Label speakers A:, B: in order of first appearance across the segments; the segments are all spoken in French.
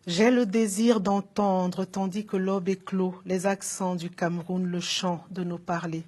A: J'ai le désir d'entendre, tandis que l'aube éclot, les accents du Cameroun, le chant de nos parlers.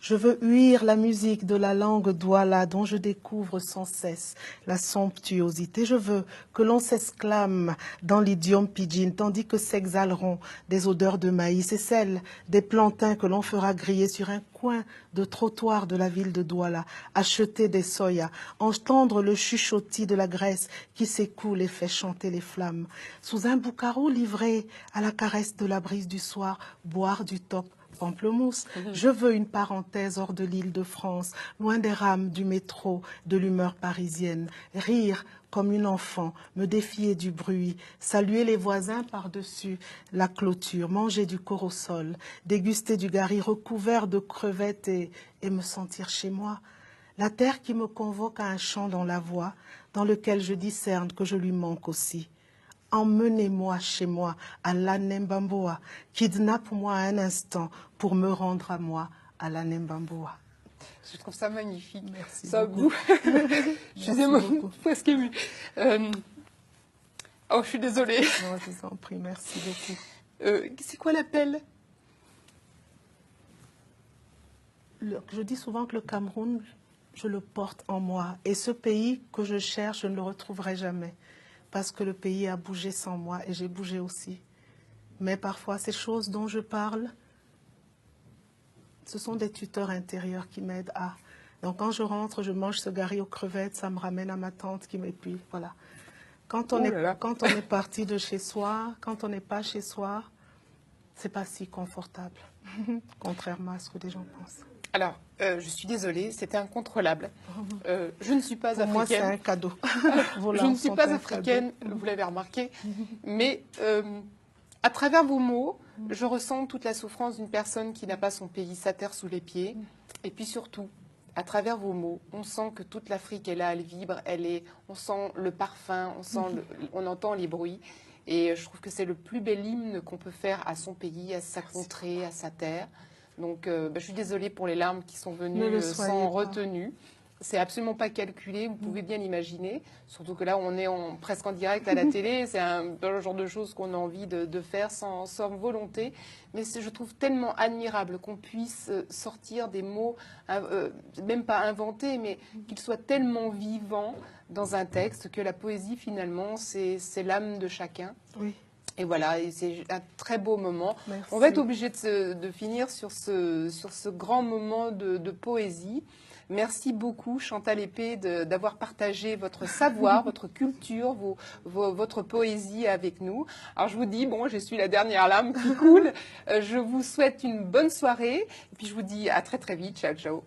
A: Je veux huir la musique de la langue douala dont je découvre sans cesse la somptuosité. Je veux que l'on s'exclame dans l'idiome pidgin, tandis que s'exhaleront des odeurs de maïs et celles des plantains que l'on fera griller sur un coin de trottoir de la ville de Douala, acheter des soya, entendre le chuchotis de la graisse qui s'écoule et fait chanter les flammes. Sous un boucaro livré à la caresse de la brise du soir, boire du top pamplemousse. Je veux une parenthèse hors de l'île de France, loin des rames du métro, de l'humeur parisienne. Rire comme une enfant, me défier du bruit, saluer les voisins par-dessus la clôture, manger du corosol, déguster du gari recouvert de crevettes et me sentir chez moi. La terre qui me convoque à un chant dans la voix, dans lequel je discerne que je lui manque aussi. Emmenez-moi chez moi, à l'Anembamboa, kidnappe-moi un instant pour me rendre à moi, à l'Anembamboa.
B: Je trouve ça magnifique.
A: Merci
B: ça
A: beaucoup.
B: Je suis presque émue. Oh, je suis désolée.
A: Non, je vous en prie, merci beaucoup.
B: C'est quoi l'appel?
A: Je dis souvent que le Cameroun, je le porte en moi. Et ce pays que je cherche, je ne le retrouverai jamais. Parce que le pays a bougé sans moi et j'ai bougé aussi. Mais parfois, ces choses dont je parle, ce sont des tuteurs intérieurs qui m'aident à... Donc quand je rentre, je mange ce gari aux crevettes, ça me ramène à ma tante qui m'épuise. Voilà. Quand on est parti de chez soi, quand on n'est pas chez soi, c'est pas si confortable, contrairement à ce que des gens pensent.
B: Alors, je suis désolée, c'était incontrôlable. Je ne suis pas africaine.
A: Pour moi, c'est un cadeau.
B: Je ne suis pas africaine, vous l'avez remarqué. Mais à travers vos mots, je ressens toute la souffrance d'une personne qui n'a pas son pays, sa terre sous les pieds. Et puis surtout, à travers vos mots, on sent que toute l'Afrique est là, elle vibre, on sent le parfum, on entend les bruits. Et je trouve que c'est le plus bel hymne qu'on peut faire à son pays, à sa contrée, à sa terre. Donc, je suis désolée pour les larmes qui sont venues sans retenue. C'est absolument pas calculé, vous pouvez bien l'imaginer. Surtout que là, on est presque en direct à la télé. C'est le genre de choses qu'on a envie de faire sans volonté. Mais je trouve tellement admirable qu'on puisse sortir des mots, même pas inventés, mais qu'ils soient tellement vivants dans un texte que la poésie, finalement, c'est l'âme de chacun.
A: Oui.
B: Et voilà, et c'est un très beau moment.
A: Merci.
B: On va être obligé de finir sur ce grand moment de poésie. Merci beaucoup, Chantal Épée, d'avoir partagé votre savoir, votre culture, votre poésie avec nous. Alors, je vous dis, bon, je suis la dernière larme qui coule. Je vous souhaite une bonne soirée. Et puis, je vous dis à très, très vite. Ciao, ciao.